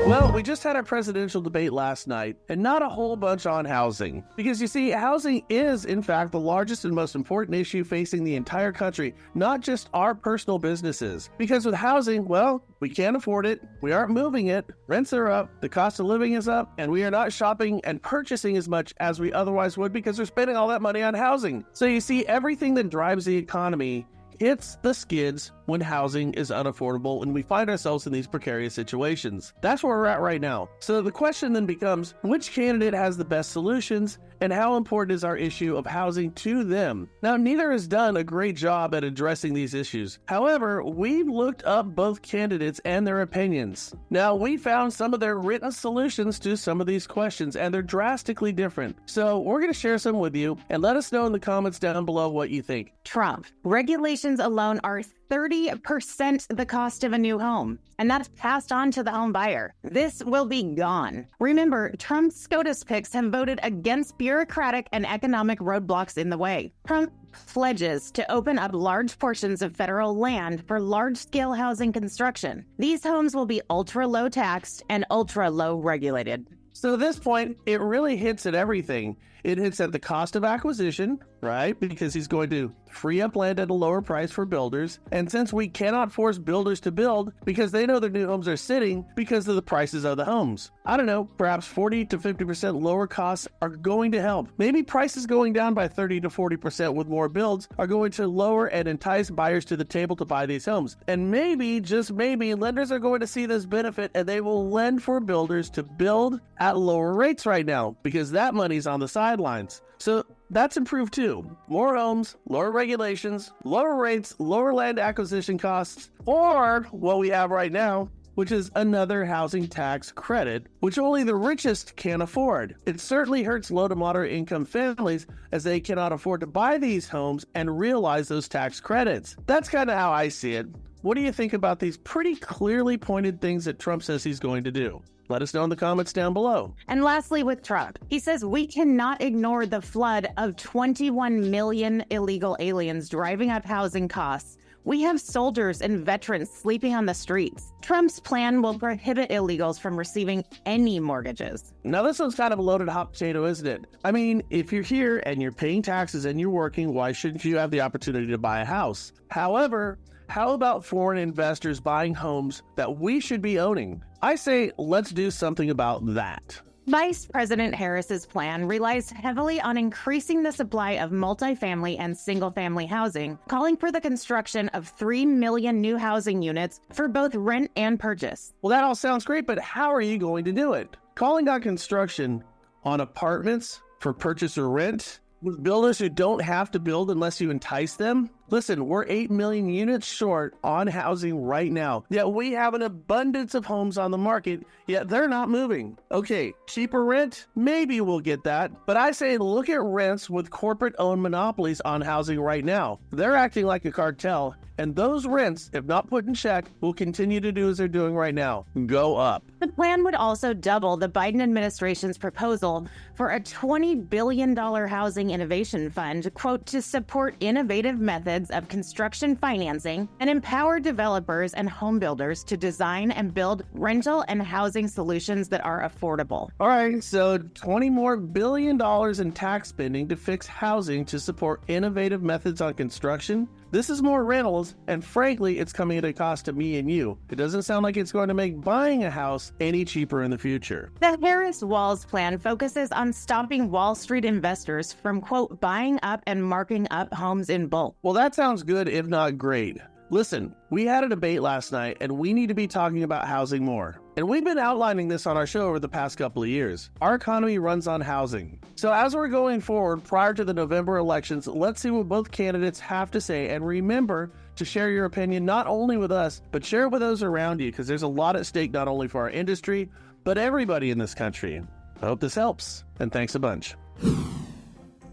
Well, we just had a presidential debate last night, and not a whole bunch on housing. Because you see, housing is, in fact, the largest and most important issue facing the entire country, not just our personal businesses. Because with housing, well, we can't afford it, we aren't moving it, rents are up, the cost of living is up, and we are not shopping and purchasing as much as we otherwise would because we're spending all that money on housing. So you see, everything that drives the economy hits the skids when housing is unaffordable and we find ourselves in these precarious situations. That's where we're at right now. So the question then becomes, which candidate has the best solutions and how important is our issue of housing to them? Now, neither has done a great job at addressing these issues. However, we've looked up both candidates and their opinions. Now, we found some of their written solutions to some of these questions, and they're drastically different. So we're going to share some with you, and let us know in the comments down below what you think. Trump. Regulations alone are 30% the cost of a new home, and that's passed on to the home buyer. This will be gone. Remember, Trump's SCOTUS picks have voted against bureaucratic and economic roadblocks in the way. Trump pledges to open up large portions of federal land for large-scale housing construction. These homes will be ultra-low taxed and ultra-low regulated. So at this point, it really hits at everything. It hits at the cost of acquisition, right? Because he's going to free up land at a lower price for builders. And since we cannot force builders to build because they know their new homes are sitting because of the prices of the homes. I don't know, perhaps 40 to 50% lower costs are going to help. Maybe prices going down by 30 to 40% with more builds are going to lower and entice buyers to the table to buy these homes. And maybe, just maybe, lenders are going to see this benefit and they will lend for builders to build at lower rates right now because that money's on the sidelines. So that's improved too. More homes, lower regulations, lower rates, lower land acquisition costs, or what we have right now, which is another housing tax credit, which only the richest can afford. It certainly hurts low to moderate income families as they cannot afford to buy these homes and realize those tax credits. That's kind of how I see it. What do you think about these pretty clearly pointed things that Trump says he's going to do? Let us know in the comments down below. And lastly, with Trump, he says we cannot ignore the flood of 21 million illegal aliens driving up housing costs. We have soldiers and veterans sleeping on the streets. Trump's plan will prohibit illegals from receiving any mortgages. Now, this one's kind of a loaded hot potato, isn't it? I mean, if you're here and you're paying taxes and you're working, why shouldn't you have the opportunity to buy a house? However, how about foreign investors buying homes that we should be owning? I say, let's do something about that. Vice President Harris's plan relies heavily on increasing the supply of multifamily and single-family housing, calling for the construction of 3 million new housing units for both rent and purchase. Well, that all sounds great, but how are you going to do it? Calling out construction on apartments for purchase or rent with builders who don't have to build unless you entice them? Listen, we're 8 million units short on housing right now, yet we have an abundance of homes on the market, yet they're not moving. Okay, cheaper rent? Maybe we'll get that, but I say look at rents with corporate-owned monopolies on housing right now. They're acting like a cartel, and those rents, if not put in check, will continue to do as they're doing right now, go up. The plan would also double the Biden administration's proposal for a $20 billion housing innovation fund, quote, to support innovative methods of construction financing and empower developers and home builders to design and build rental and housing solutions that are affordable. All right, so $20 more billion in tax spending to fix housing to support innovative methods on construction. This is more rentals, and frankly, it's coming at a cost to me and you. It doesn't sound like it's going to make buying a house any cheaper in the future. The Harris-Walz plan focuses on stopping Wall Street investors from, quote, buying up and marking up homes in bulk. Well, that sounds good, if not great. Listen, we had a debate last night, and we need to be talking about housing more. And we've been outlining this on our show over the past couple of years. Our economy runs on housing. So as we're going forward prior to the November elections, let's see what both candidates have to say. And remember to share your opinion not only with us, but share it with those around you, because there's a lot at stake not only for our industry, but everybody in this country. I hope this helps, and thanks a bunch.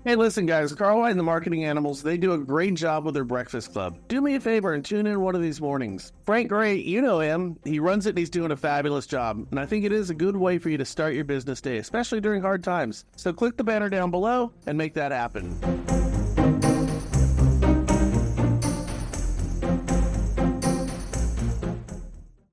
Hey, listen, guys, Carl White and the Marketing Animals, they do a great job with their breakfast club. Do me a favor and tune in one of these mornings. Frank Gray, you know him. He runs it and he's doing a fabulous job. And I think it is a good way for you to start your business day, especially during hard times. So click the banner down below and make that happen.